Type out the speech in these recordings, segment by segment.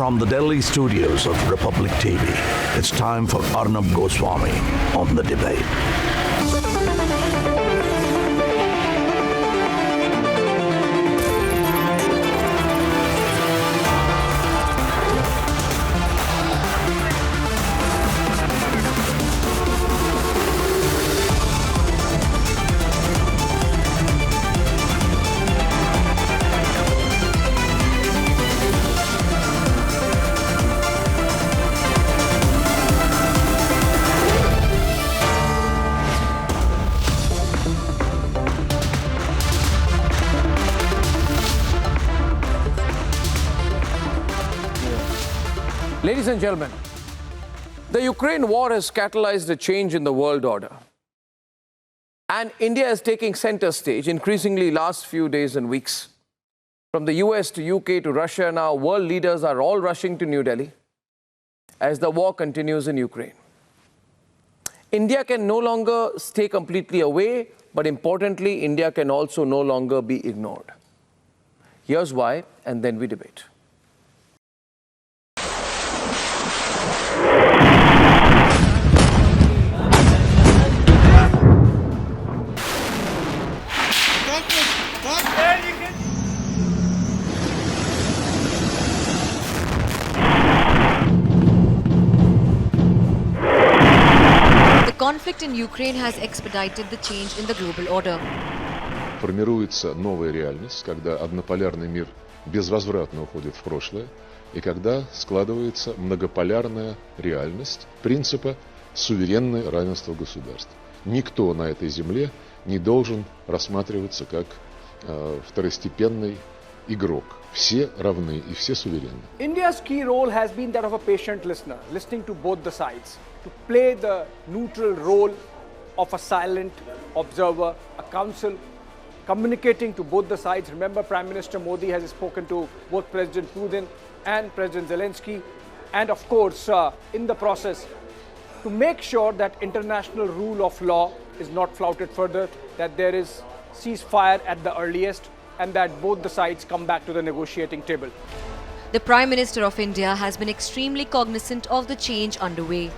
From the Delhi studios of Republic TV, it's time for Arnab Goswami on the debate. Ladies and gentlemen, the Ukraine war has catalyzed a change in the world order. And India is taking center stage increasingly last few days and weeks. From the US to UK to Russia now, world leaders are all rushing to New Delhi as the war continues in Ukraine. India can no longer stay completely away, but importantly, India can also no longer be ignored. Here's why, and then we debate. The conflict in Ukraine has expedited the change in the global order. Формируется новая реальность, когда однополярный мир безвозвратно уходит в прошлое, и когда складывается многополярная реальность принципа суверенное равенство государств. Никто на этой земле не должен рассматриваться как второстепенный игрок. Все равны и все суверенны. India's key role has been that of a patient listener, listening to both the sides, to play the neutral role of a silent observer, a counsel, communicating to both the sides. Remember, Prime Minister Modi has spoken to both President Putin and President Zelensky, and of course, in the process, to make sure that international rule of law is not flouted further, that there is ceasefire at the earliest, and that both the sides come back to the negotiating table. The Prime Minister of India has been extremely cognizant of the change underway.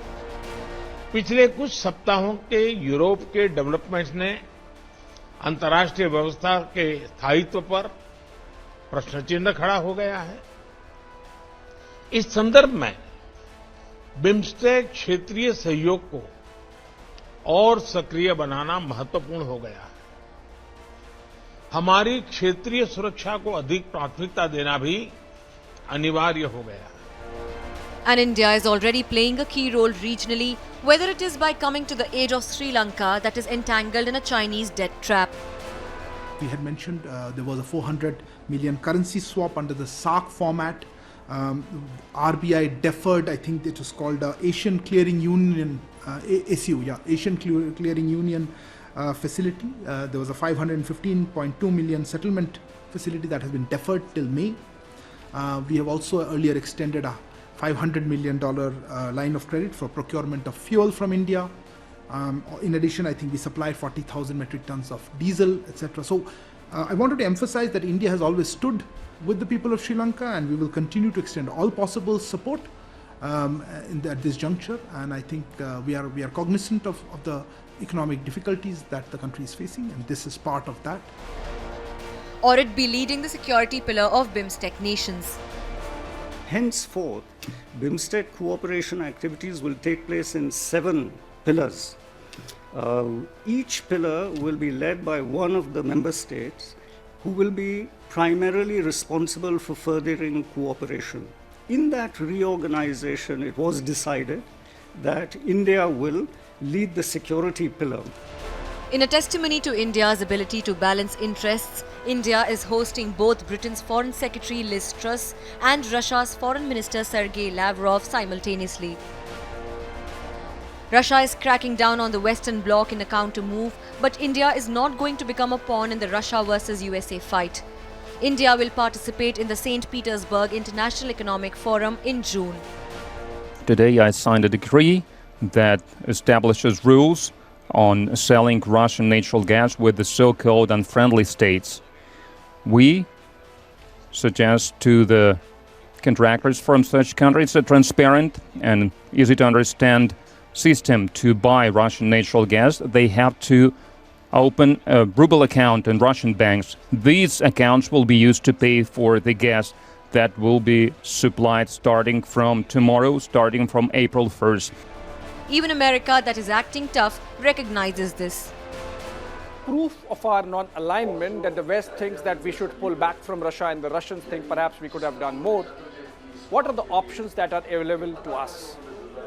पिछले कुछ सप्ताहों के Europe के developments ने अंतर्राष्ट्रीय व्यवस्था के स्थायित्व पर प्रश्न चिन्ह खड़ा हो गया है। इस संदर्भ में बिम्स्टेक क्षेत्रीय सहयोग को और सक्रिय बनाना महत्वपूर्ण हो गया है। हमारी क्षेत्रीय सुरक्षा को अधिक प्राथमिकता देना भी अनिवार्य हो गया है। And India is already playing a key role regionally, whether it is by coming to the aid of Sri Lanka that is entangled in a Chinese debt trap. We had mentioned there was a 400 million currency swap under the SARC format. RBI deferred, I think it was called Asian Clearing Union, Asian Clearing Union facility. There was a 515.2 million settlement facility that has been deferred till May. We have also earlier extended a $500 million line of credit for procurement of fuel from India. In addition, I think we supplied 40,000 metric tons of diesel, etc. So I wanted to emphasize that India has always stood with the people of Sri Lanka, and we will continue to extend all possible support at this juncture. And I think we are cognizant of the economic difficulties that the country is facing, and this is part of that. Or it be leading the security pillar of BIMSTEC nations. Henceforth, BIMSTEC cooperation activities will take place in 7 pillars. Each pillar will be led by one of the member states who will be primarily responsible for furthering cooperation. In that reorganization, it was decided that India will lead the security pillar. In a testimony to India's ability to balance interests, India is hosting both Britain's Foreign Secretary Liz Truss and Russia's Foreign Minister Sergei Lavrov simultaneously. Russia is cracking down on the Western Bloc in a counter-move, but India is not going to become a pawn in the Russia versus USA fight. India will participate in the St. Petersburg International Economic Forum in June. Today I signed a decree that establishes rules on selling Russian natural gas with the so-called unfriendly states. We suggest to the contractors from such countries a transparent and easy to understand system to buy Russian natural gas. They have to open a ruble account in Russian banks. These accounts will be used to pay for the gas that will be supplied starting from tomorrow, starting from April 1st. Even America, that is acting tough, recognizes this. Proof of our non-alignment that the West thinks that we should pull back from Russia and the Russians think perhaps we could have done more. What are the options that are available to us?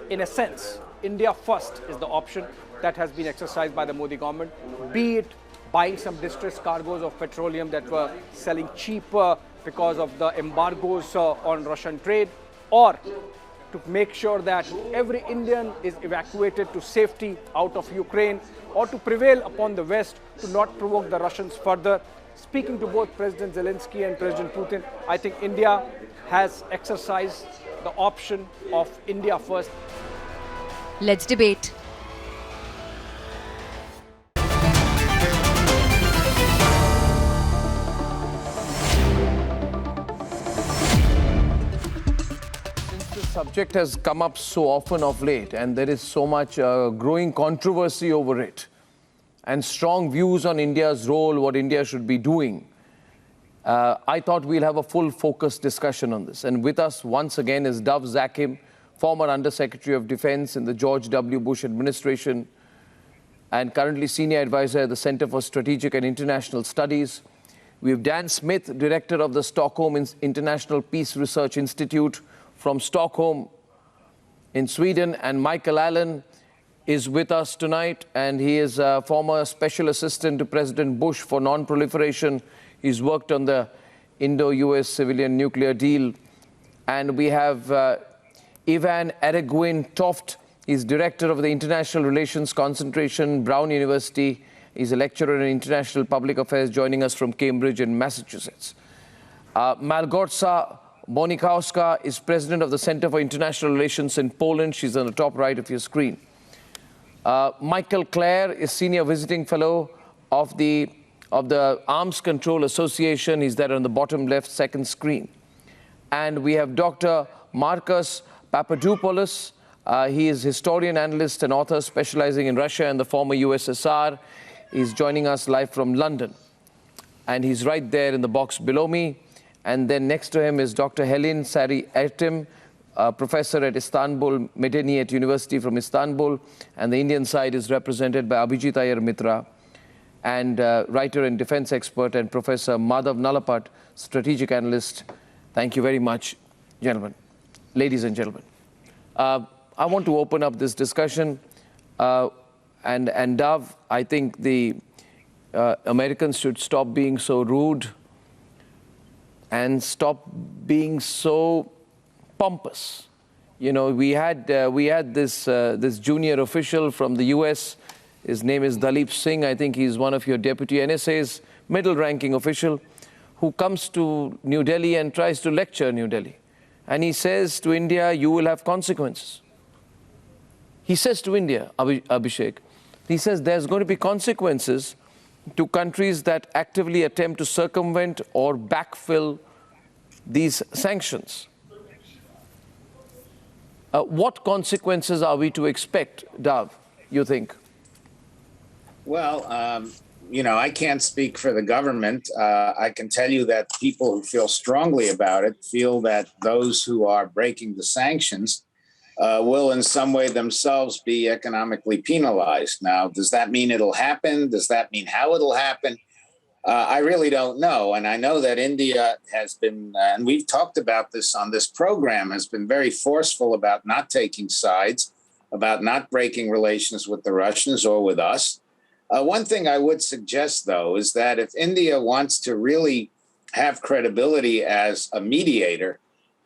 In a sense, India first is the option that has been exercised by the Modi government, be it buying some distressed cargoes of petroleum that were selling cheaper because of the embargoes on Russian trade, or to make sure that every Indian is evacuated to safety out of Ukraine, or to prevail upon the West to not provoke the Russians further. Speaking to both President Zelensky and President Putin, I think India has exercised the option of India first. Let's debate. Subject has come up so often of late, and there is so much growing controversy over it and strong views on India's role, what India should be doing. I thought we'll have a full focused discussion on this. And with us once again is Dov Zakheim, former Undersecretary of Defense in the George W. Bush administration and currently senior advisor at the Center for Strategic and International Studies. We have Dan Smith, director of the Stockholm International Peace Research Institute from Stockholm in Sweden, and Michael Allen is with us tonight, and he is a former special assistant to President Bush for non-proliferation. He's worked on the Indo-US civilian nuclear deal. And we have Ivan Ereguin Toft. He's director of the International Relations Concentration, Brown University. He's a lecturer in international public affairs, joining us from Cambridge in Massachusetts. Malgorzata Monikowska is president of the Center for International Relations in Poland. She's on the top right of your screen. Michael Clare is senior visiting fellow of the Arms Control Association. He's there on the bottom left, second screen. And we have Dr. Marcus Papadopoulos. He is historian, analyst, and author specializing in Russia and the former USSR. He's joining us live from London. And he's right there in the box below me. And then next to him is Dr. Helin Sari Ertem, professor at Istanbul Medeniyet University from Istanbul. And the Indian side is represented by Abhijit Iyer Mitra, and writer and defense expert, and Professor Madhav Nalapat, strategic analyst. Thank you very much, gentlemen, ladies and gentlemen. I want to open up this discussion. And Dov, I think the Americans should stop being so rude and stop being so pompous. You know, we had this junior official from the U.S. His name is Dalip Singh. I think he's one of your deputy NSA's middle-ranking official, who comes to New Delhi and tries to lecture New Delhi. And he says to India, you will have consequences. He says to India, Abhishek, he says there's going to be consequences to countries that actively attempt to circumvent or backfill these sanctions. What consequences are we to expect, Dov, you think? Well, you know, I can't speak for the government. I can tell you that people who feel strongly about it feel that those who are breaking the sanctions will in some way themselves be economically penalized. Now, does that mean it'll happen? Does that mean how it'll happen? I really don't know. And I know that India has been, and we've talked about this on this program, has been very forceful about not taking sides, about not breaking relations with the Russians or with us. One thing I would suggest, though, is that if India wants to really have credibility as a mediator,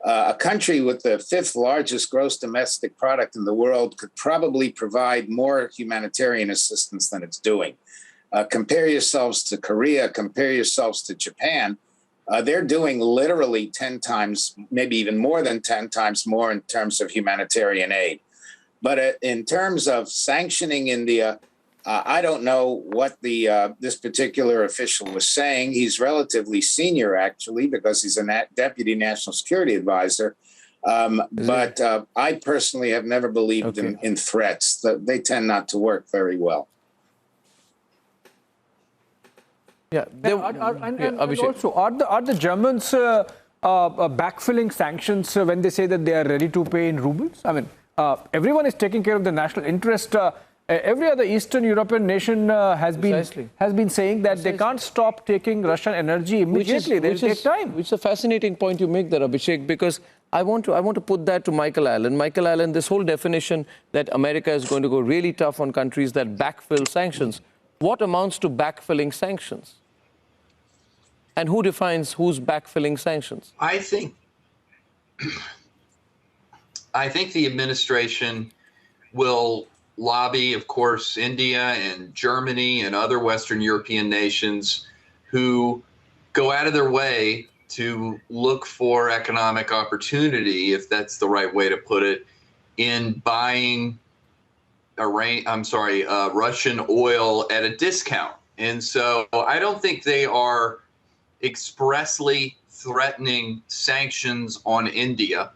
a country with the fifth largest gross domestic product in the world could probably provide more humanitarian assistance than it's doing. Compare yourselves to Korea, compare yourselves to Japan. They're doing literally 10 times, maybe even more than 10 times more in terms of humanitarian aid. But in terms of sanctioning India, I don't know what this particular official was saying. He's relatively senior, actually, because he's a deputy national security advisor. But I personally have never believed in threats. They tend not to work very well. Yeah, and also, are the Germans backfilling sanctions when they say that they are ready to pay in rubles? I mean, everyone is taking care of the national interest. Every other Eastern European nation has been saying that they can't stop taking Russian energy immediately. They'll take time. Which is a fascinating point you make there, Abhishek, because I want to put that to Michael Allen. Michael Allen, this whole definition that America is going to go really tough on countries that backfill sanctions. What amounts to backfilling sanctions? And who defines who's backfilling sanctions? I think the administration will lobby, of course, India and Germany and other Western European nations who go out of their way to look for economic opportunity, if that's the right way to put it, in buying Russian oil at a discount. And so I don't think they are expressly threatening sanctions on India.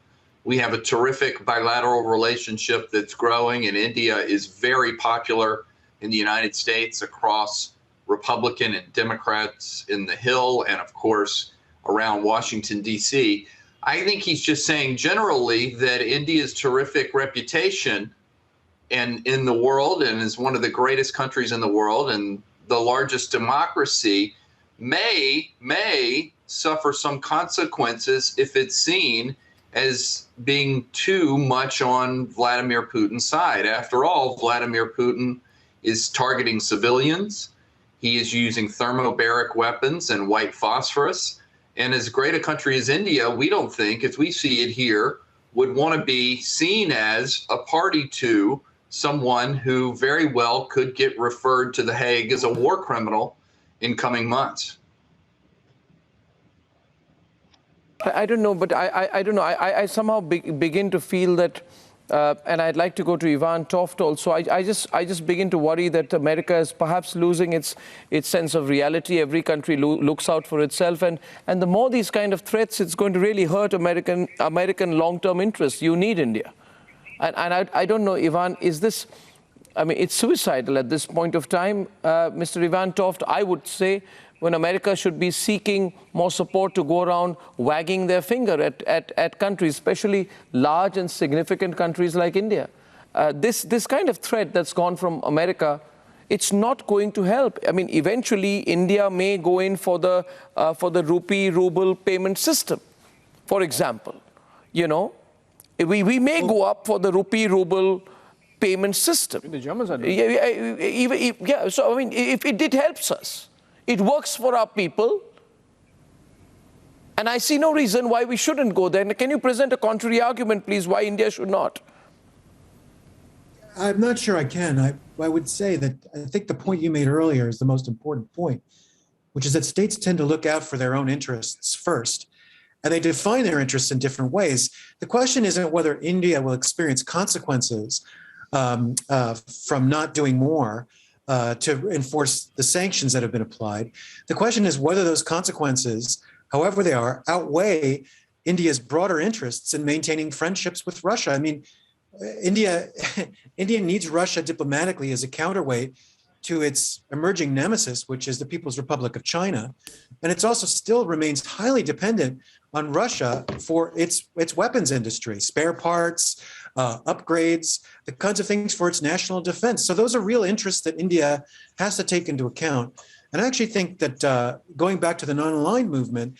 We have a terrific bilateral relationship that's growing, and India is very popular in the United States across Republican and Democrats in the Hill and, of course, around Washington, D.C. I think he's just saying generally that India's terrific reputation and in the world, and is one of the greatest countries in the world and the largest democracy, may suffer some consequences if it's seen as being too much on Vladimir Putin's side. After all, Vladimir Putin is targeting civilians. He is using thermobaric weapons and white phosphorus. And as great a country as India, we don't think, as we see it here, would want to be seen as a party to someone who very well could get referred to The Hague as a war criminal in coming months. I don't know, but I don't know. I somehow begin to feel that, and I'd like to go to Ivan Toft also. I just begin to worry that America is perhaps losing its sense of reality. Every country looks out for itself, and the more these kind of threats, it's going to really hurt American long-term interests. You need India, and I don't know, Ivan, is this? I mean, it's suicidal at this point of time, Mr. Ivan Toft. I would say, when America should be seeking more support to go around wagging their finger at countries, especially large and significant countries like India. This kind of threat that's gone from America, it's not going to help. I mean, eventually India may go in for the rupee-ruble payment system, for example. You know, we may go up for the rupee-ruble payment system. The Germans are doing it. Yeah, so I mean, if it helps us. It works for our people, and I see no reason why we shouldn't go there. Can you present a contrary argument, please, why India should not? I'm not sure I can. I would say that I think the point you made earlier is the most important point, which is that states tend to look out for their own interests first, and they define their interests in different ways. The question isn't whether India will experience consequences from not doing more to enforce the sanctions that have been applied. The question is whether those consequences, however they are, outweigh India's broader interests in maintaining friendships with Russia. I mean, India needs Russia diplomatically as a counterweight to its emerging nemesis, which is the People's Republic of China. And it's also still remains highly dependent on Russia for its weapons industry, spare parts, upgrades, the kinds of things for its national defense. So those are real interests that India has to take into account. And I actually think that going back to the non-aligned movement,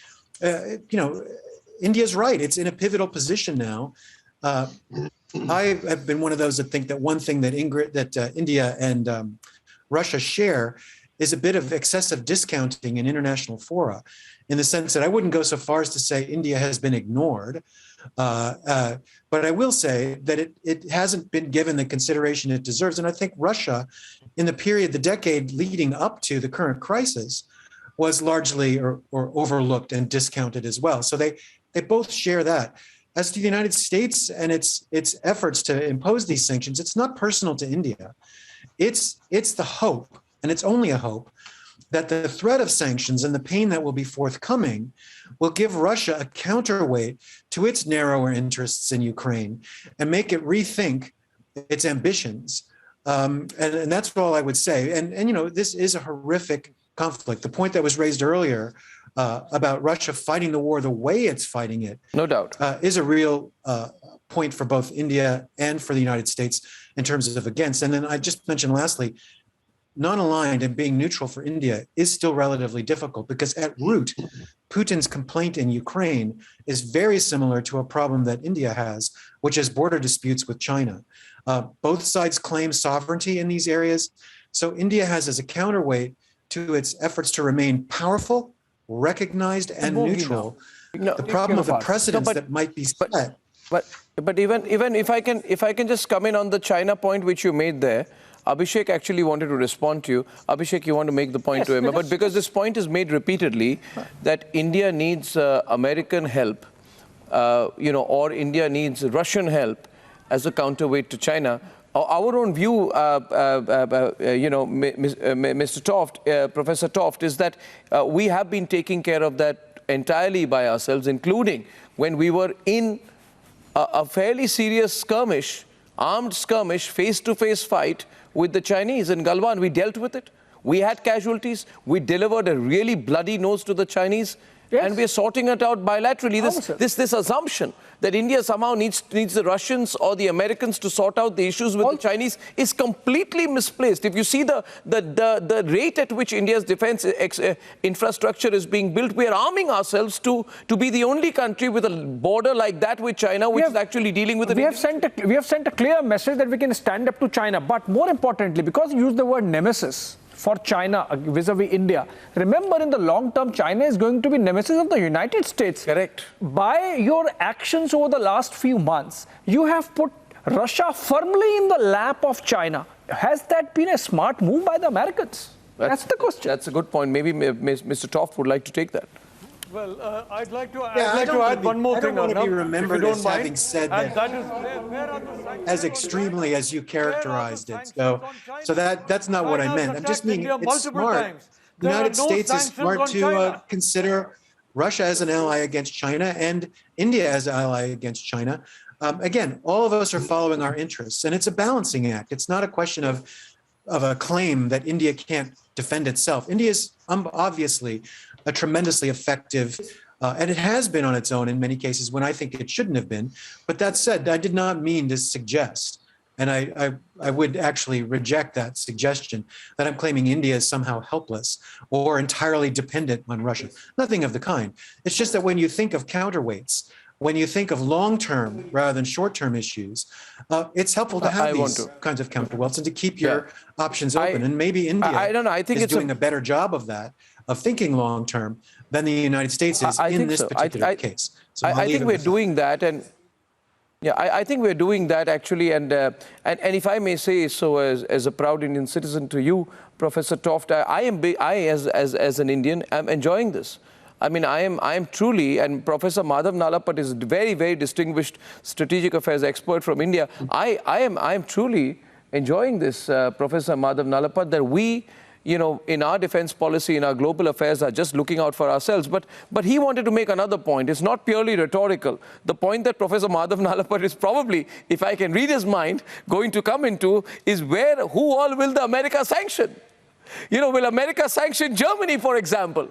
India's right. It's in a pivotal position now. I have been one of those that think that one thing that India and Russia share is a bit of excessive discounting in international fora, in the sense that I wouldn't go so far as to say India has been ignored. But I will say that it hasn't been given the consideration it deserves. And I think Russia, in the decade leading up to the current crisis, was largely or overlooked and discounted as well. So they both share that. As to the United States and its efforts to impose these sanctions, it's not personal to India. it's the hope, and it's only a hope, that the threat of sanctions and the pain that will be forthcoming will give Russia a counterweight to its narrower interests in Ukraine and make it rethink its ambitions. And that's all I would say. And, you know, this is a horrific conflict. The point that was raised earlier about Russia fighting the war the way it's fighting it, no doubt, is a real point for both India and for the United States in terms of against. And then I just mentioned lastly, non-aligned and being neutral for India is still relatively difficult because at root, Putin's complaint in Ukraine is very similar to a problem that India has, which is border disputes with China. Both sides claim sovereignty in these areas. So India has as a counterweight to its efforts to remain powerful, recognized, and neutral, the problem of the precedents that might be set. But even if I can just come in on the China point which you made there, Abhishek actually wanted to respond to you. Abhishek, you want to make the point to him, but because this point is made repeatedly that India needs American help, or India needs Russian help as a counterweight to China. Our own view, Mr. Toft, Professor Toft, is that we have been taking care of that entirely by ourselves, including when we were in a fairly serious skirmish, armed skirmish, face-to-face fight with the Chinese in Galwan. We dealt with it. We had casualties. We delivered a really bloody nose to the Chinese. Yes. And we're sorting it out bilaterally. This assumption that India somehow needs the Russians or the Americans to sort out the issues with the Chinese is completely misplaced. If you see the rate at which India's defense infrastructure is being built, we are arming ourselves to be the only country with a border like that with China, which is actually dealing with it. We have sent a clear message that we can stand up to China. But more importantly, because you use the word nemesis for China vis-a-vis India. Remember, in the long term, China is going to be nemesis of the United States. Correct. By your actions over the last few months, you have put Russia firmly in the lap of China. Has that been a smart move by the Americans? That's the question. That's a good point. Maybe Mr. Toft would like to take that. Well, I'd like to add one more thing. I don't want to be remembered as having said that as extremely as you characterized it. So that's not what I meant. I'm just meaning it's smart. The United States is smart to consider Russia as an ally against China and India as an ally against China. Again, all of us are following our interests, and it's a balancing act. It's not a question of a claim that India can't defend itself. India is obviously a tremendously effective, and it has been on its own in many cases when I think it shouldn't have been. But that said, I did not mean to suggest, and I would actually reject that suggestion that I'm claiming India is somehow helpless or entirely dependent on Russia. Nothing of the kind. It's just that when you think of counterweights, when you think of long-term rather than short-term issues, it's helpful to have these kinds of counterweights and to keep your options open. And maybe India is doing a better job of that, of thinking long-term, than the United States is in this particular case. So I think we're doing that, and I think we're doing that actually. And if I may say so, as a proud Indian citizen to you, Professor Toft, as an Indian, am enjoying this. I mean, I am truly, and Professor Madhav Nalapat is a very, very distinguished strategic affairs expert from India. I am truly enjoying this, Professor Madhav Nalapat, that we, in our defense policy, in our global affairs, are just looking out for ourselves. But he wanted to make another point. It's not purely rhetorical. The point that Professor Madhav Nalapat is probably, if I can read his mind, going to come into is who all will the America sanction? Will America sanction Germany, for example?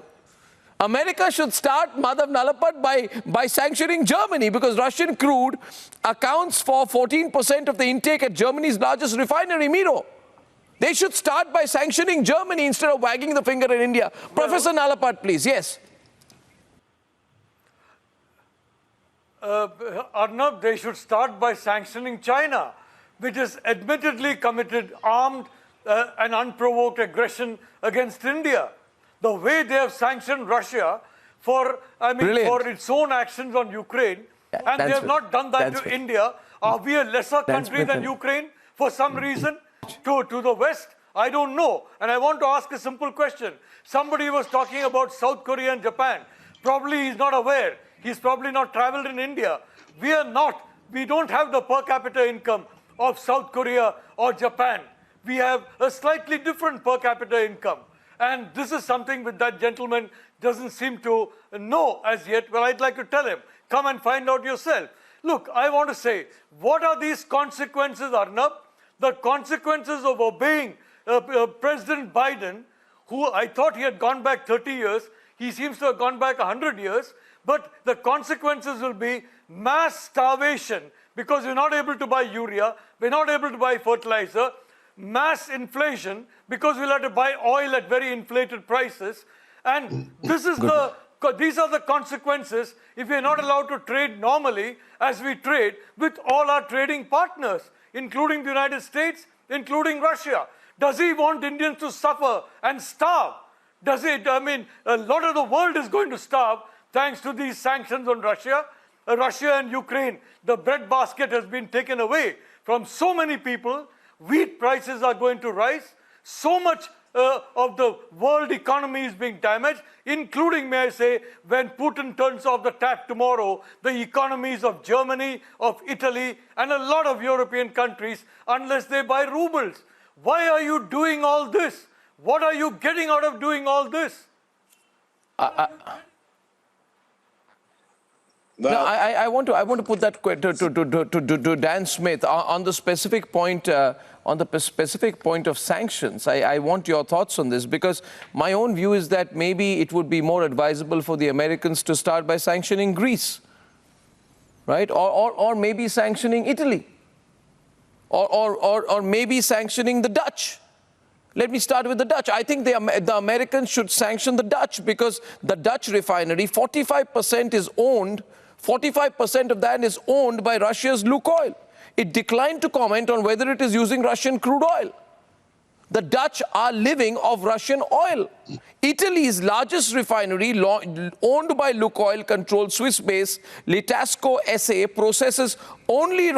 America should start, Madhav Nalapat, by sanctioning Germany, because Russian crude accounts for 14% of the intake at Germany's largest refinery, Miro. They should start by sanctioning Germany instead of wagging the finger at India. Professor Nalapat, please. Yes. Arnab, they should start by sanctioning China, which has admittedly committed armed and unprovoked aggression against India. The way they have sanctioned Russia for its own actions on Ukraine, and they have not done that to India. Are we a lesser country than Ukraine for some reason? To the West? I don't know. And I want to ask a simple question. Somebody was talking about South Korea and Japan. Probably he's not aware. He's probably not traveled in India. We don't have the per capita income of South Korea or Japan. we have a slightly different per capita income. And this is something that that gentleman doesn't seem to know as yet. Well, I'd like to tell him, come and find out yourself. Look, I want to say, what are these consequences, Arnab? The consequences of obeying President Biden, who I thought he had gone back 30 years. He seems to have gone back 100 years. But the consequences will be mass starvation because we're not able to buy urea, we're not able to buy fertilizer, mass inflation because we'll have to buy oil at very inflated prices. And this is these are the consequences if we're not allowed to trade normally as we trade with all our trading partners, including the United States, including Russia. Does he want Indians to suffer and starve? Does it? I mean, a lot of the world is going to starve thanks to these sanctions on Russia. Russia and Ukraine, the breadbasket has been taken away from so many people. Wheat prices are going to rise. So much of the world economy is being damaged, including, may I say, when Putin turns off the tap tomorrow, the economies of Germany, of Italy, and a lot of European countries, unless they buy rubles. Why are you doing all this? What are you getting out of doing all this? Well, I want to put that to Dan Smith on the specific point of sanctions. I want your thoughts on this, because my own view is that maybe it would be more advisable for the Americans to start by sanctioning Greece, right? Or maybe sanctioning Italy, or maybe sanctioning the Dutch. Let me start with the Dutch. I think the Americans should sanction the Dutch, because the Dutch refinery, 45% of that is owned by Russia's Lukoil. It declined to comment on whether it is using Russian crude oil. The Dutch are living off Russian oil. Italy's largest refinery, owned by Lukoil-controlled Swiss-based Litasco SA, processes only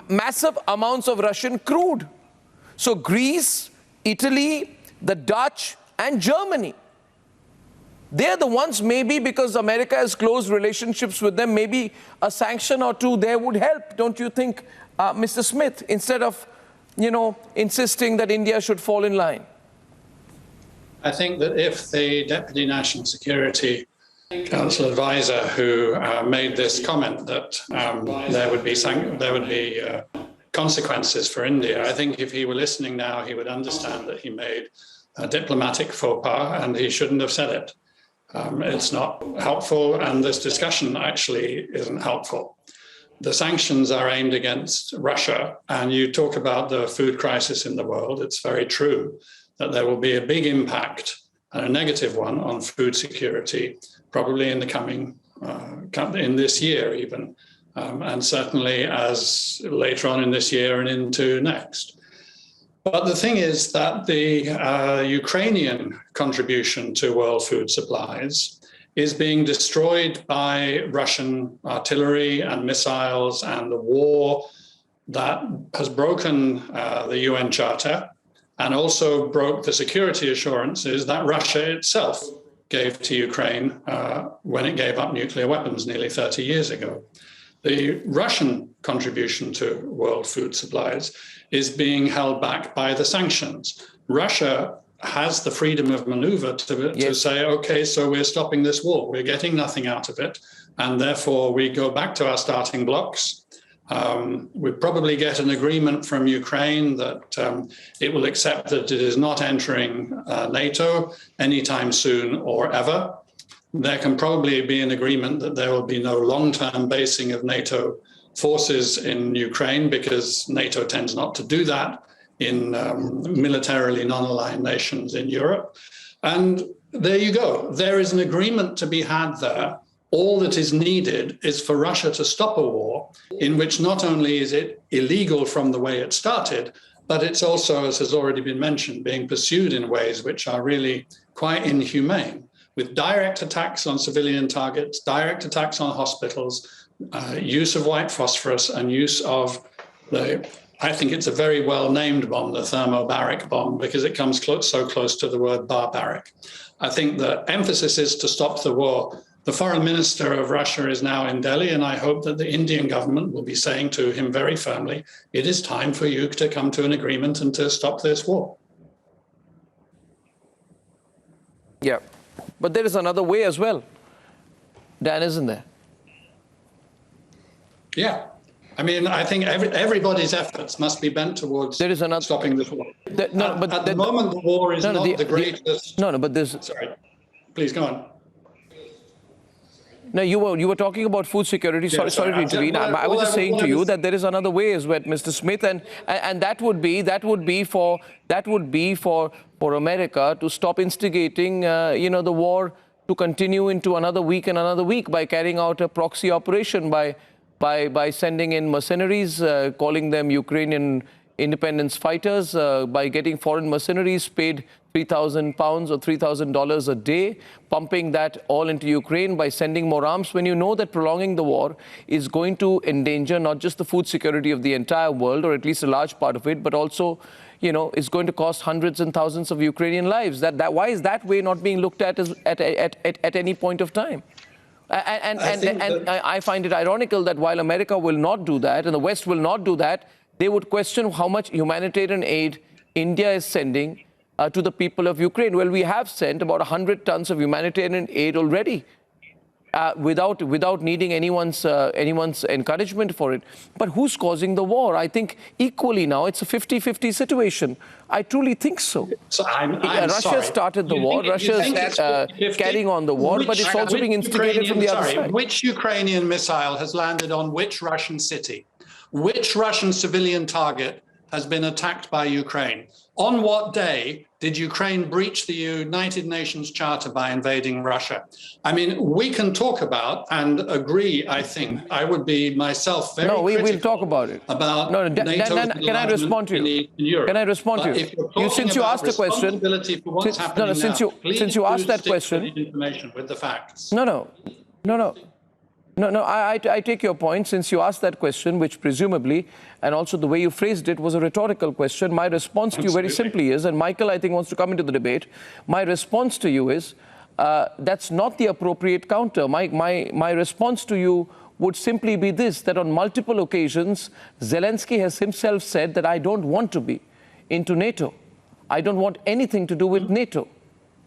massive amounts of Russian crude. So Greece, Italy, the Dutch, and Germany, they're the ones, maybe because America has close relationships with them, maybe a sanction or two there would help, don't you think, Mr. Smith, instead of, insisting that India should fall in line? I think that if the Deputy National Security Council advisor who made this comment that there would be consequences for India, I think if he were listening now, he would understand that he made a diplomatic faux pas and he shouldn't have said it. It's not helpful, and this discussion actually isn't helpful. The sanctions are aimed against Russia, and you talk about the food crisis in the world. It's very true that there will be a big impact, and a negative one, on food security, probably in the in this year even, and certainly as later on in this year and into next. But the thing is that the Ukrainian contribution to world food supplies is being destroyed by Russian artillery and missiles and the war that has broken the UN Charter and also broke the security assurances that Russia itself gave to Ukraine when it gave up nuclear weapons nearly 30 years ago. The Russian contribution to world food supplies is being held back by the sanctions. Russia has the freedom of maneuver to say, okay, so we're stopping this war. We're getting nothing out of it. And therefore, we go back to our starting blocks. We probably get an agreement from Ukraine that it will accept that it is not entering NATO anytime soon or ever. There can probably be an agreement that there will be no long-term basing of NATO forces in Ukraine, because NATO tends not to do that in militarily non-aligned nations in Europe. And there you go. There is an agreement to be had there. All that is needed is for Russia to stop a war in which not only is it illegal from the way it started, but it's also, as has already been mentioned, being pursued in ways which are really quite inhumane, with direct attacks on civilian targets, direct attacks on hospitals, use of white phosphorus, and use of I think it's a very well-named bomb, the thermobaric bomb, because it comes so close to the word barbaric. I think the emphasis is to stop the war. The foreign minister of Russia is now in Delhi, and I hope that the Indian government will be saying to him very firmly, it is time for you to come to an agreement and to stop this war. Yeah, but there is another way as well, Dan, isn't there? Yeah. I mean, I think everybody's efforts must be bent towards stopping this war. At the moment, the war is not the greatest. But there's. Sorry, please go on. No, you were talking about food security. Sorry to intervene. I was just saying to you that there is another way as well, Mr. Smith, and that would be for America to stop instigating, the war to continue into another week and another week by carrying out a proxy operation, by sending in mercenaries, calling them Ukrainian independence fighters, by getting foreign mercenaries paid £3,000 or $3,000 a day, pumping that all into Ukraine by sending more arms, when you know that prolonging the war is going to endanger not just the food security of the entire world, or at least a large part of it, but also, is going to cost hundreds and thousands of Ukrainian lives. Why is that way not being looked at at any point of time? And I find it ironical that while America will not do that and the West will not do that, they would question how much humanitarian aid India is sending to the people of Ukraine. Well, we have sent about 100 tons of humanitarian aid already, without needing anyone's encouragement for it. But who's causing the war? I think equally now it's a 50-50 situation. I truly think so. So Russia started the war. Russia's carrying on the war, but it's also being instigated from the other side. Which Ukrainian missile has landed on which Russian city? Which Russian civilian target has been attacked by Ukraine? On what day did Ukraine breach the United Nations Charter by invading Russia? I mean, we can talk about and agree, I think. I would be myself very critical. No, we'll talk about it. About NATO's can I respond to you? In Europe. Can I respond to you? Since you asked the question, since you asked that question, information with the facts. No, I take your point. Since you asked that question, which presumably, and also the way you phrased it, was a rhetorical question, my response to you very simply is, and Michael, I think, wants to come into the debate, my response to you is, that's not the appropriate counter. My response to you would simply be this, that on multiple occasions, Zelensky has himself said that I don't want to be into NATO. I don't want anything to do with NATO,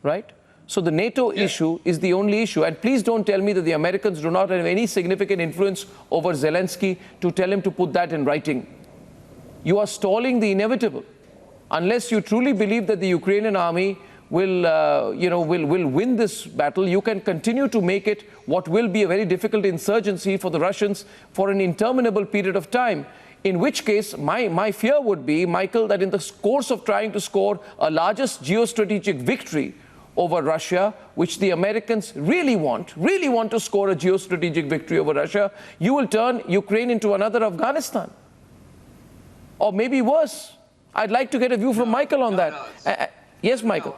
right? So the NATO issue is the only issue. And please don't tell me that the Americans do not have any significant influence over Zelensky to tell him to put that in writing. You are stalling the inevitable. Unless you truly believe that the Ukrainian army will win this battle, you can continue to make it what will be a very difficult insurgency for the Russians for an interminable period of time. In which case, my fear would be, Michael, that in the course of trying to score a largest geostrategic victory over Russia, which the Americans really want to score a geostrategic victory over Russia, you will turn Ukraine into another Afghanistan. Or maybe worse. I'd like to get a view from Michael on that. Yes, Michael.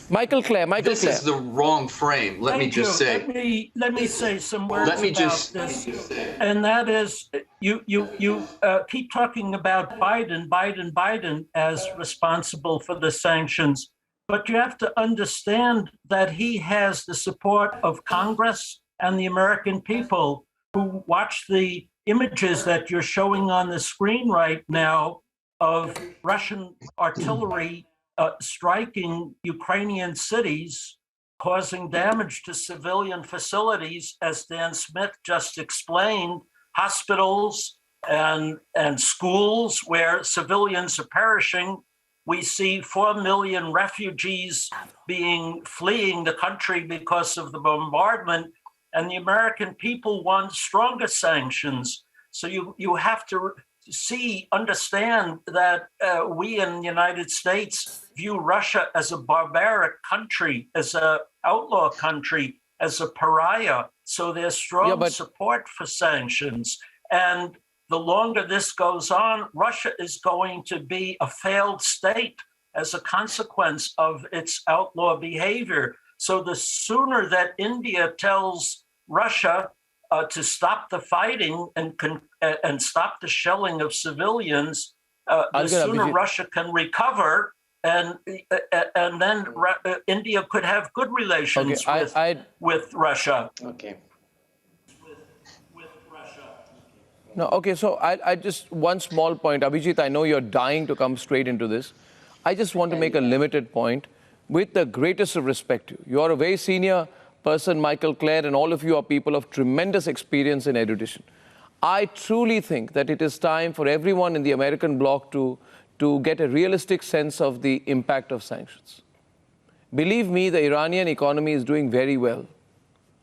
Michael Clare. This is the wrong frame. Let me just say. Let me say some words about this. And that is, you keep talking about Biden as responsible for the sanctions. But you have to understand that he has the support of Congress and the American people who watch the images that you're showing on the screen right now of Russian artillery striking Ukrainian cities, causing damage to civilian facilities, as Dan Smith just explained, hospitals and schools where civilians are perishing. We see 4 million refugees fleeing the country because of the bombardment, and the American people want stronger sanctions. So you have to understand that we in the United States view Russia as a barbaric country, as an outlaw country, as a pariah. So there's strong support for sanctions. And the longer this goes on, Russia is going to be a failed state as a consequence of its outlaw behavior. So the sooner that India tells Russia to stop the fighting and stop the shelling of civilians, the sooner Russia can recover and then India could have good relations with Russia. Okay. No, okay, so I just, one small point. Abhijit, I know you're dying to come straight into this. I just want to make a limited point with the greatest of respect to you. You're a very senior person, Michael Clare, and all of you are people of tremendous experience in erudition. I truly think that it is time for everyone in the American bloc to get a realistic sense of the impact of sanctions. Believe me, the Iranian economy is doing very well.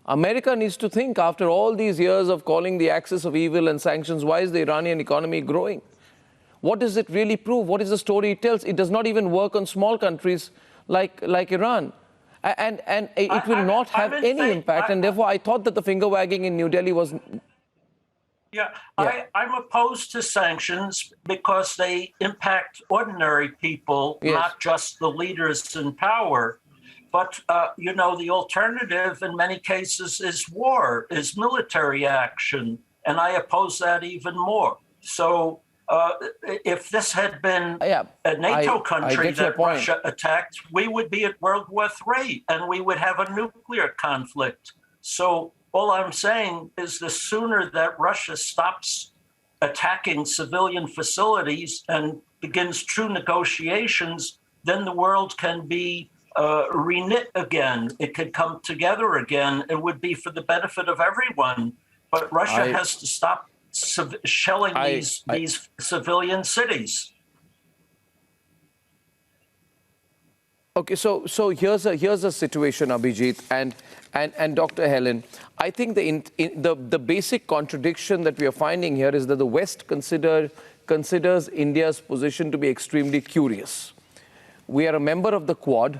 America needs to think, after all these years of calling the axis of evil and sanctions, why is the Iranian economy growing? What does it really prove? What is the story it tells? It does not even work on small countries like Iran. And it will not have any impact. And therefore, I thought that the finger wagging in New Delhi was... I'm opposed to sanctions because they impact ordinary people, not just the leaders in power. But, you know, the alternative in many cases is war, is military action. And I oppose that even more. So if this had been a NATO country that Russia attacked, we would be at World War III and we would have a nuclear conflict. So all I'm saying is the sooner that Russia stops attacking civilian facilities and begins true negotiations, then the world can be reknit again. It could come together again. It would be for the benefit of everyone. But Russia has to stop shelling these civilian cities. Okay, so here's a situation, Abhijit and Dr. Helen. I think the basic contradiction that we are finding here is that the West considers India's position to be extremely curious. We are a member of the Quad.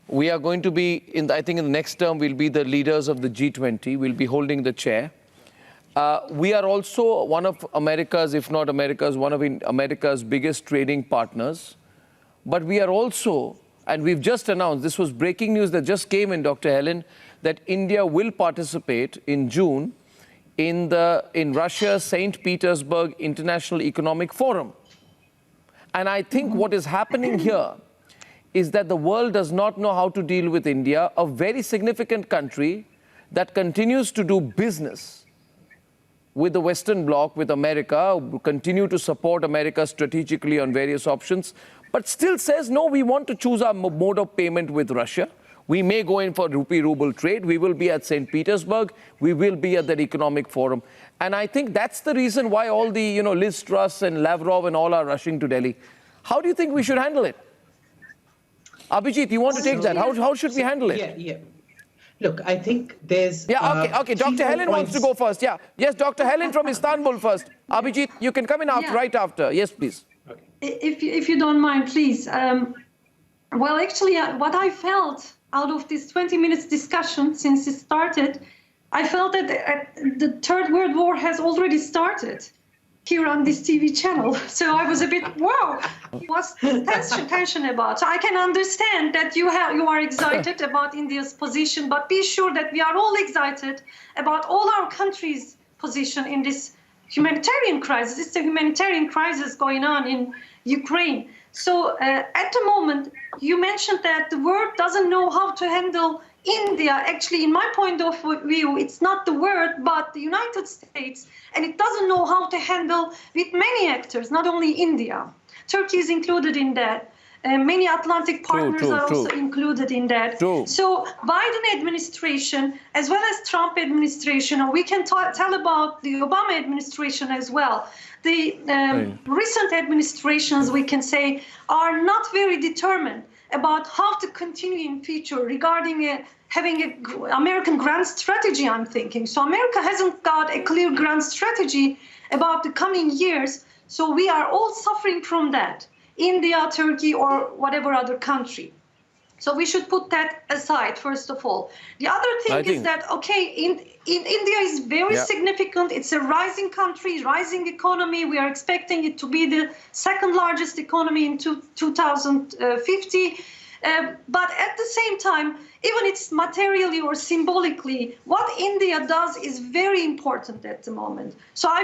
We are going to be, I think in the next term, we'll be the leaders of the G20. We'll be holding the chair. We are also one of America's, if not America's, one of America's biggest trading partners. But we are also, and we've just announced, this was breaking news that just came in, Dr. Helen, that India will participate in June in Russia's St. Petersburg International Economic Forum. And I think what is happening here is that the world does not know how to deal with India, a very significant country that continues to do business with the Western bloc, with America, continue to support America strategically on various options, but still says, no, we want to choose our mode of payment with Russia. We may go in for rupee-ruble trade. We will be at St. Petersburg. We will be at that economic forum. And I think that's the reason why all the, Liz Truss and Lavrov and all are rushing to Delhi. How do you think we should handle it? Abhijit, you want to take that? How should we handle it? Yeah. Look, I think there's... okay. Dr. Helen wants to go first. Yes, Dr. Helen from Istanbul first. Abhijit, you can come in right after. Yes, please. Okay. If you don't mind, please. Well, actually, what I felt out of this 20 minutes discussion since it started, I felt that the Third World War has already started here on this TV channel. So I was a bit, wow, what's tension about? So I can understand that you are excited about India's position, but be sure that we are all excited about all our countries' position in this humanitarian crisis. It's a humanitarian crisis going on in Ukraine. So at the moment, you mentioned that the world doesn't know how to handle India. Actually, in my point of view, it's not the world, but the United States. And it doesn't know how to handle with many actors, not only India. Turkey is included in that. Many Atlantic partners are also included in that. So Biden administration, as well as Trump administration, or we can tell about the Obama administration as well. The recent administrations, we can say, are not very determined about how to continue in future regarding having an American grand strategy, I'm thinking. So America hasn't got a clear grand strategy about the coming years. So we are all suffering from that. India, Turkey, or whatever other country. So we should put that aside, first of all. The other thing is that, okay, India is very significant. It's a rising country, rising economy. We are expecting it to be the second largest economy in 2050. But at the same time, even it's materially or symbolically, what India does is very important at the moment. So I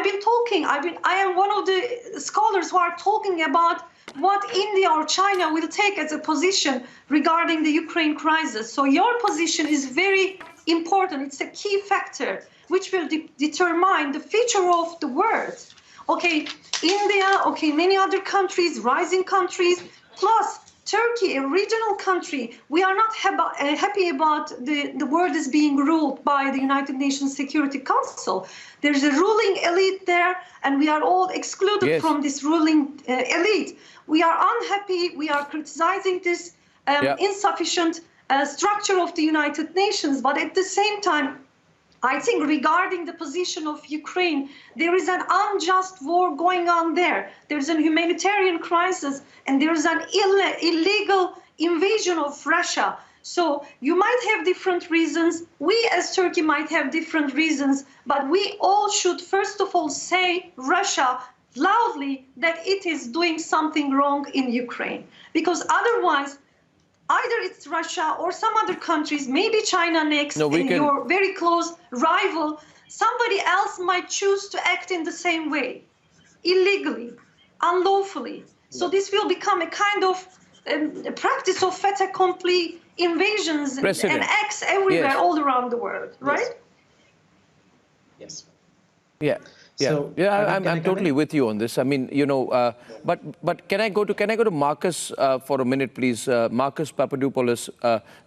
am one of the scholars who are talking about what India or China will take as a position regarding the Ukraine crisis. So your position is very important. It's a key factor which will determine the future of the world. Okay, India, okay, many other countries, rising countries, plus Turkey, a regional country. We are not happy about the world is being ruled by the United Nations Security Council. There's a ruling elite there, and we are all excluded from this ruling elite. We are unhappy. We are criticizing this insufficient structure of the United Nations. But at the same time, I think regarding the position of Ukraine, there is an unjust war going on there. There's a humanitarian crisis, and there's an illegal invasion of Russia. So you might have different reasons. We as Turkey might have different reasons, but we all should first of all say Russia loudly that it is doing something wrong in Ukraine. Because otherwise, either it's Russia or some other countries, maybe China next, your very close rival, somebody else might choose to act in the same way, illegally, unlawfully. So this will become a kind of practice of fait accompli invasions and acts everywhere, all around the world, right? Yes. Yeah. Yeah, So, I'm totally with you on this. I mean, you know, but can I go to Marcus for a minute, please? Marcus Papadopoulos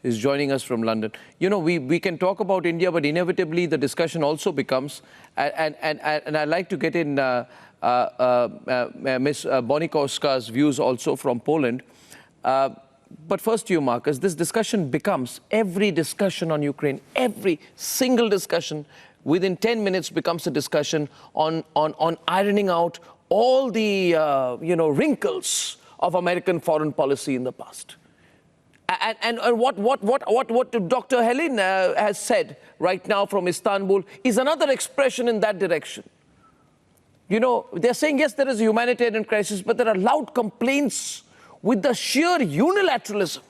is joining us from London. You know, we can talk about India, but inevitably the discussion also becomes, and I'd like to get in Ms. Bonikowska's views also from Poland. But first to you, Marcus, this discussion becomes, every discussion on Ukraine, every single discussion within 10 minutes becomes a discussion on ironing out all the wrinkles of American foreign policy in the past. And what Dr. Helin has said right now from Istanbul is another expression in that direction. You know, they're saying, yes, there is a humanitarian crisis, but there are loud complaints with the sheer unilateralism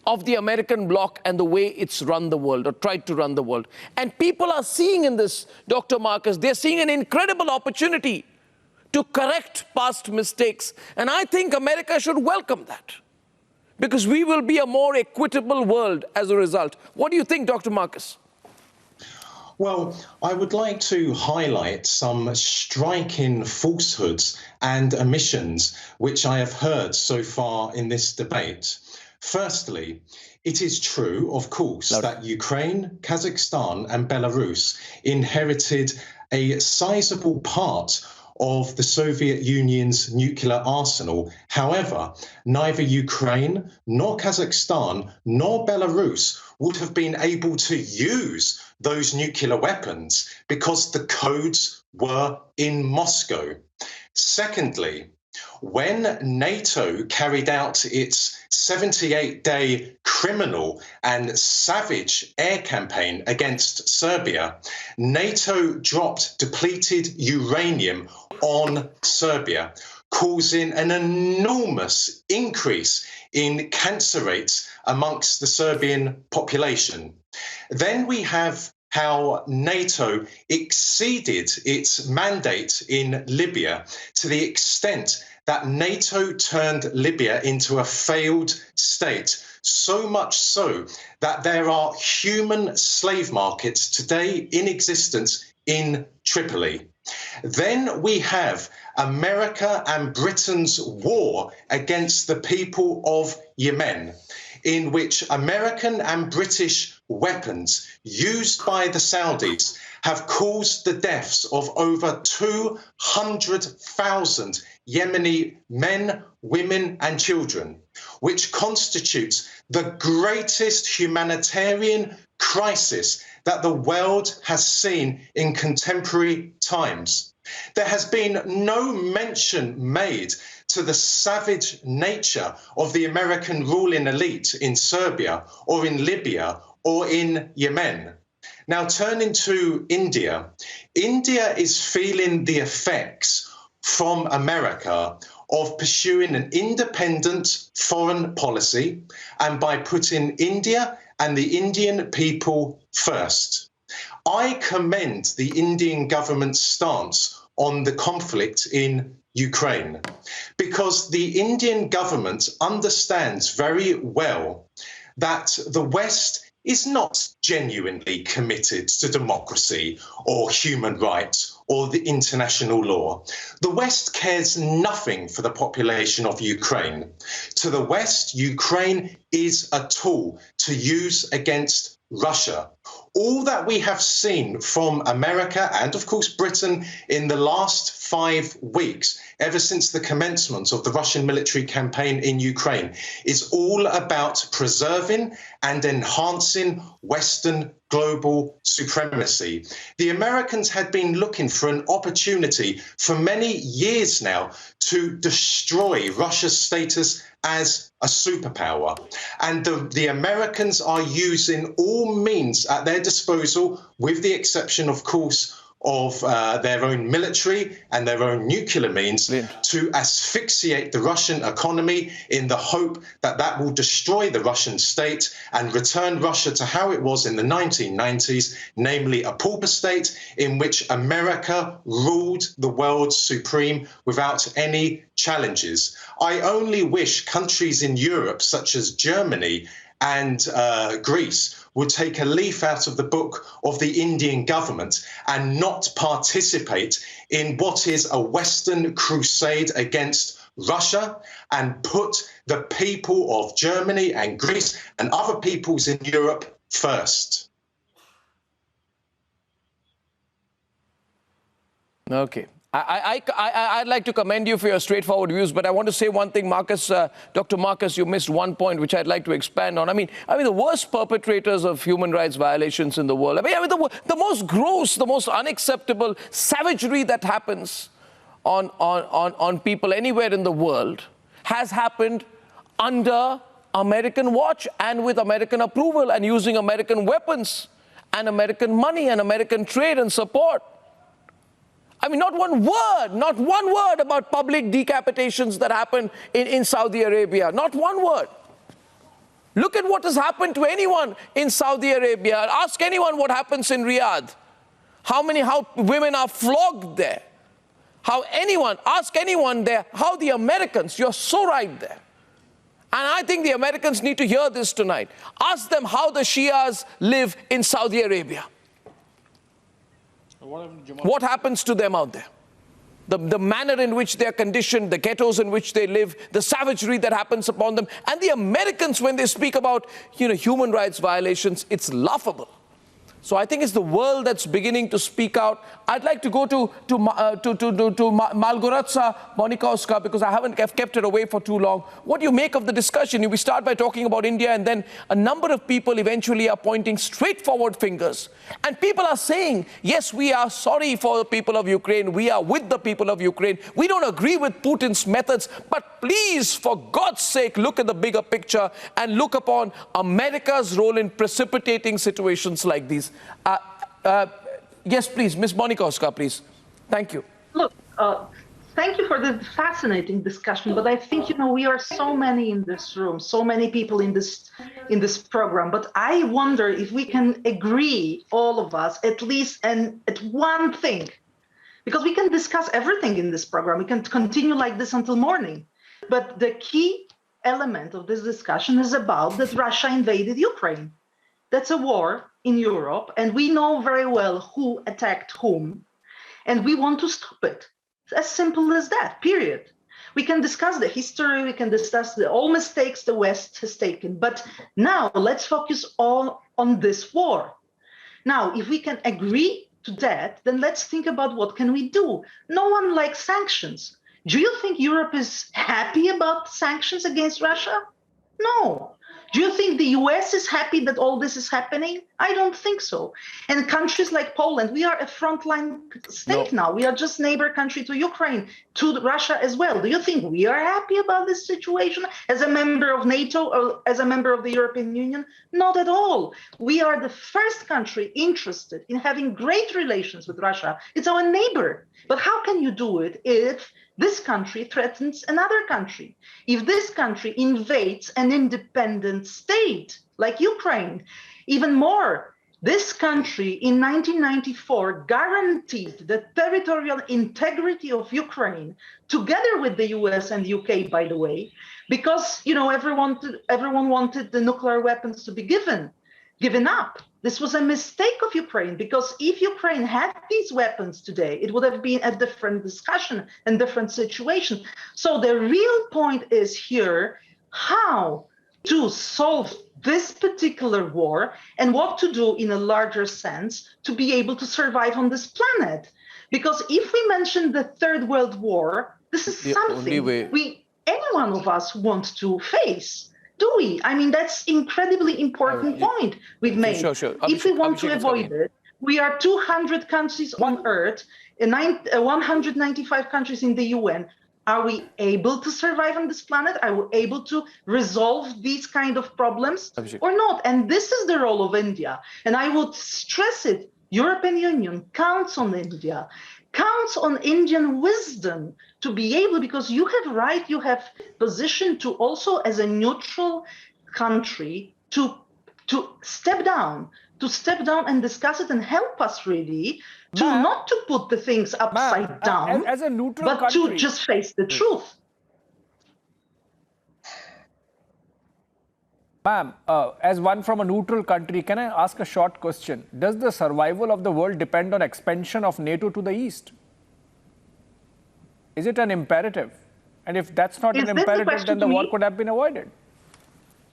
of the American bloc and the way it's run the world or tried to run the world. And people are seeing in this, Dr. Marcus, they're seeing an incredible opportunity to correct past mistakes. And I think America should welcome that, because we will be a more equitable world as a result. What do you think, Dr. Marcus? Well, I would like to highlight some striking falsehoods and omissions which I have heard so far in this debate. Firstly, it is true, of course, that Ukraine, Kazakhstan and Belarus inherited a sizable part of the Soviet Union's nuclear arsenal. However, neither Ukraine nor Kazakhstan nor Belarus would have been able to use those nuclear weapons because the codes were in Moscow. Secondly, when NATO carried out its 78-day criminal and savage air campaign against Serbia, NATO dropped depleted uranium on Serbia, causing an enormous increase in cancer rates amongst the Serbian population. Then we have how NATO exceeded its mandate in Libya to the extent that NATO turned Libya into a failed state, so much so that there are human slave markets today in existence in Tripoli. Then we have America and Britain's war against the people of Yemen, in which American and British weapons used by the Saudis have caused the deaths of over 200,000 Yemeni men, women and children, which constitutes the greatest humanitarian crisis that the world has seen in contemporary times. There has been no mention made to the savage nature of the American ruling elite in Serbia or in Libya or in Yemen. Now, turning to India, India is feeling the effects from America of pursuing an independent foreign policy and by putting India and the Indian people first. I commend the Indian government's stance on the conflict in Ukraine, because the Indian government understands very well that the West is not genuinely committed to democracy or human rights or the international law. The West cares nothing for the population of Ukraine. To the West, Ukraine is a tool to use against Russia. All that we have seen from America and, of course, Britain in the last 5 weeks, ever since the commencement of the Russian military campaign in Ukraine, is all about preserving and enhancing Western global supremacy. The Americans had been looking for an opportunity for many years now to destroy Russia's status as a superpower. And the Americans are using all means at their disposal, with the exception, of course, of their own military and their own nuclear means, to asphyxiate the Russian economy in the hope that that will destroy the Russian state and return Russia to how it was in the 1990s, namely a pauper state in which America ruled the world supreme without any challenges. I only wish countries in Europe, such as Germany and Greece, would take a leaf out of the book of the Indian government and not participate in what is a Western crusade against Russia, and put the people of Germany and Greece and other peoples in Europe first. Okay. I'd like to commend you for your straightforward views, but I want to say one thing, Marcus, Dr. Marcus, you missed one point which I'd like to expand on. I mean, the worst perpetrators of human rights violations in the world, the most gross, the most unacceptable savagery that happens on people anywhere in the world has happened under American watch and with American approval and using American weapons and American money and American trade and support. I mean, not one word about public decapitations that happen in Saudi Arabia. Not one word. Look at what has happened to anyone in Saudi Arabia. Ask anyone what happens in Riyadh. How women are flogged there. Ask anyone there how the Americans, you're so right there. And I think the Americans need to hear this tonight. Ask them how the Shias live in Saudi Arabia. What happens to them out there? The manner in which they're conditioned, the ghettos in which they live, the savagery that happens upon them. And the Americans, when they speak about, human rights violations, it's laughable. So I think it's the world that's beginning to speak out. I'd like to go to Malgorzata Monikowska, because I haven't kept it away for too long. What do you make of the discussion? We start by talking about India, and then a number of people eventually are pointing straightforward fingers. And people are saying, yes, we are sorry for the people of Ukraine. We are with the people of Ukraine. We don't agree with Putin's methods, but please, for God's sake, look at the bigger picture and look upon America's role in precipitating situations like these. Yes, please, Ms. Monikowska, please. Thank you. Look, thank you for the fascinating discussion, but I think, we are so many in this room, so many people in this program, but I wonder if we can agree, all of us, at least at one thing, because we can discuss everything in this program. We can continue like this until morning. But the key element of this discussion is about that Russia invaded Ukraine. That's a war in Europe, and we know very well who attacked whom, and we want to stop it. It's as simple as that, period. We can discuss the history, we can discuss all mistakes the West has taken, but now let's focus all on this war. Now, if we can agree to that, then let's think about what can we do. No one likes sanctions. Do you think Europe is happy about sanctions against Russia? No. Do you think the US is happy that all this is happening? I don't think so. And countries like Poland, we are a frontline state now. We are just neighbor country to Ukraine, to Russia as well. Do you think we are happy about this situation as a member of NATO or as a member of the European Union? Not at all. We are the first country interested in having great relations with Russia. It's our neighbor. But how can you do it if this country threatens another country? If this country invades an independent state like Ukraine, even more, This country in 1994 guaranteed the territorial integrity of Ukraine, together with the US and UK, by the way, because everyone wanted the nuclear weapons to be given up. This was a mistake of Ukraine, because if Ukraine had these weapons today, it would have been a different discussion and different situation. So the real point is here how to solve this particular war and what to do in a larger sense to be able to survive on this planet. Because if we mention the Third World War, this is something any one of us want to face. Do we? I mean, that's incredibly important point we've made. Sure. If we want to avoid it, we are 200 countries on Earth, 195 countries in the UN. Are we able to survive on this planet? Are we able to resolve these kind of problems or not? And this is the role of India. And I would stress it, European Union counts on India, counts on Indian wisdom to be able, because you have position to also as a neutral country to step down and discuss it and help us really not to put the things upside down, as a neutral but country, to just face the truth. Ma'am, as one from a neutral country, can I ask a short question? Does the survival of the world depend on expansion of NATO to the east? Is it an imperative? And if that's not an imperative, then the war could have been avoided.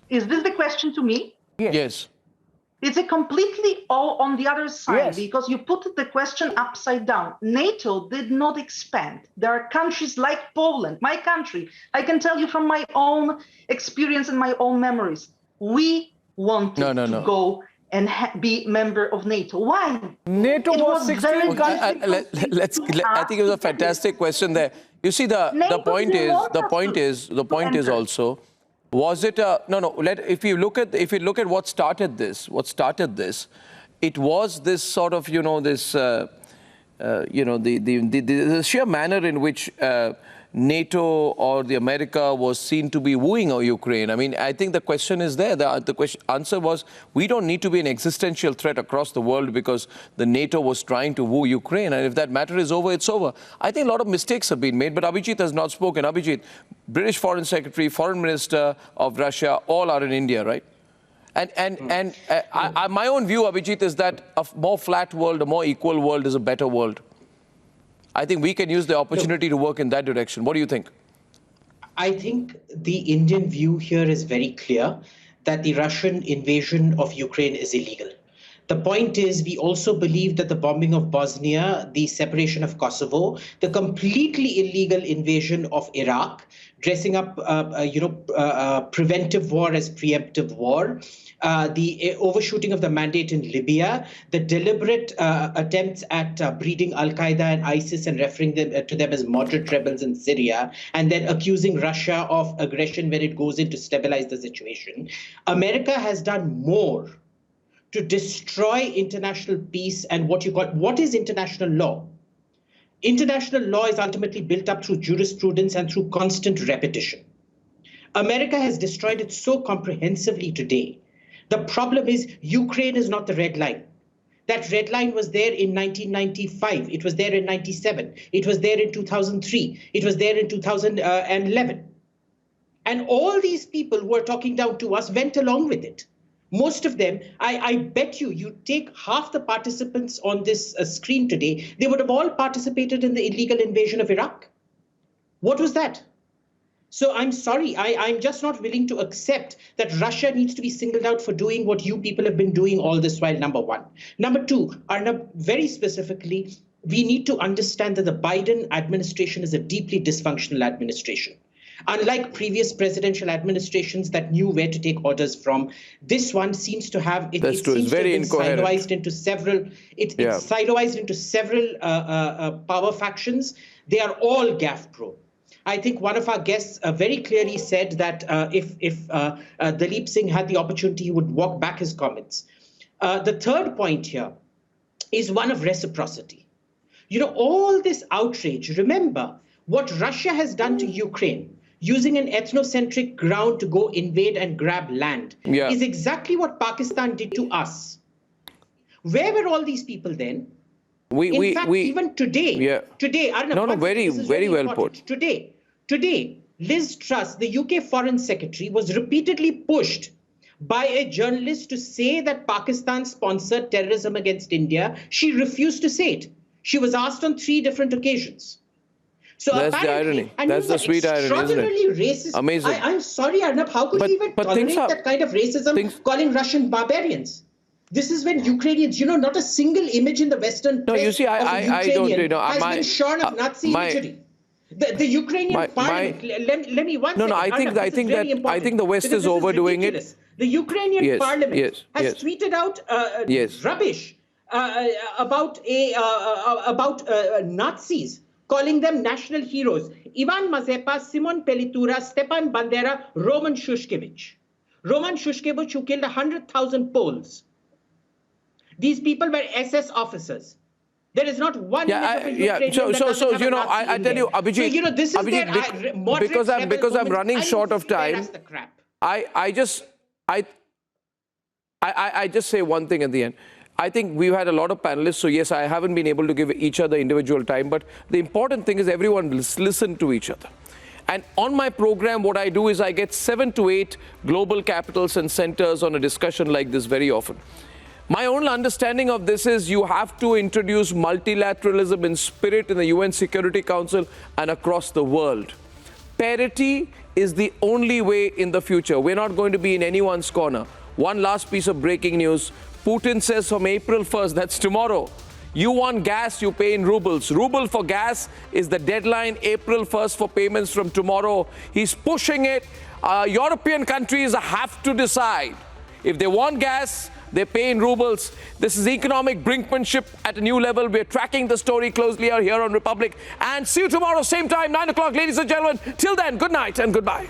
Is this the question to me? Yes. It's a completely all on the other side, because you put the question upside down. NATO did not expand. There are countries like Poland, my country. I can tell you from my own experience and my own memories. We wanted to go and be member of NATO. Why? NATO was 16 countries. I think it was a fantastic question there. You see, the point is also, was it a if you look at what started this, it was this sort of the sheer manner in which NATO or the America was seen to be wooing Ukraine. I mean, I think the question is there. The answer was, we don't need to be an existential threat across the world because the NATO was trying to woo Ukraine. And if that matter is over, it's over. I think a lot of mistakes have been made, but Abhijit has not spoken. Abhijit, British Foreign Secretary, Foreign Minister of Russia, all are in India, right? And my own view, Abhijit, is that a more flat world, a more equal world is a better world. I think we can use the opportunity to work in that direction. What do you think? I think the Indian view here is very clear that the Russian invasion of Ukraine is illegal. The point is, we also believe that the bombing of Bosnia, the separation of Kosovo, the completely illegal invasion of Iraq, dressing up, preventive war as preemptive war, the overshooting of the mandate in Libya, the deliberate attempts at breeding Al-Qaeda and ISIS and referring to them as moderate rebels in Syria, and then accusing Russia of aggression when it goes in to stabilize the situation. America has done more to destroy international peace and what is international law? International law is ultimately built up through jurisprudence and through constant repetition. America has destroyed it so comprehensively today. The problem is Ukraine is not the red line. That red line was there in 1995. It was there in 97. It was there in 2003. It was there in 2011. And all these people who are talking down to us went along with it. Most of them, I bet you take half the participants on this screen today, they would have all participated in the illegal invasion of Iraq. What was that? So I'm sorry, I'm just not willing to accept that Russia needs to be singled out for doing what you people have been doing all this while, number one. Number two, Arnab, very specifically, we need to understand that the Biden administration is a deeply dysfunctional administration. Unlike previous presidential administrations that knew where to take orders from, this one seems to have it's very incoherent. Siloized into several. It's siloized into several power factions. They are all gaffe prone. I think one of our guests very clearly said that if Dalip Singh had the opportunity, he would walk back his comments. The third point here is one of reciprocity. All this outrage. Remember what Russia has done to Ukraine, using an ethnocentric ground to go invade and grab land, is exactly what Pakistan did to us. Where were all these people then? In fact, even today, Arnab, very well put. Today, Liz Truss, the UK Foreign Secretary, was repeatedly pushed by a journalist to say that Pakistan sponsored terrorism against India. She refused to say it. She was asked on 3 different occasions. So that's the irony. That's the sweet irony, isn't it? Racist. Amazing. I'm sorry, Arnab. How could you even tolerate that kind of racism, calling Russian barbarians? This is when Ukrainians, not a single image in the Western press you see, I don't, has been shorn of Nazi imagery. The Ukrainian parliament. Let me one second. I think the West is overdoing it. The Ukrainian parliament has tweeted out rubbish about Nazis, calling them national heroes. Ivan Mazepa, Simon Pelitura, Stepan Bandera, Roman Shushkevich. Roman Shushkevich, who killed 100,000 Poles. These people were SS officers. There is not one image of a Ukrainian I tell you, Abhijit, this is Abhijit, because I'm running short of time, I just say one thing at the end. I think we've had a lot of panelists, so yes, I haven't been able to give each other individual time, but the important thing is everyone listen to each other. And on my program, what I do is I get 7 to 8 global capitals and centers on a discussion like this very often. My own understanding of this is you have to introduce multilateralism in spirit in the UN Security Council and across the world. Parity is the only way in the future. We're not going to be in anyone's corner. One last piece of breaking news. Putin says from April 1st, that's tomorrow, you want gas, you pay in rubles. Ruble for gas is the deadline, April 1st for payments from tomorrow. He's pushing it. European countries have to decide. If they want gas, they pay in rubles. This is economic brinkmanship at a new level. We're tracking the story closely out here on Republic. And see you tomorrow, same time, 9 o'clock, ladies and gentlemen. Till then, good night and goodbye.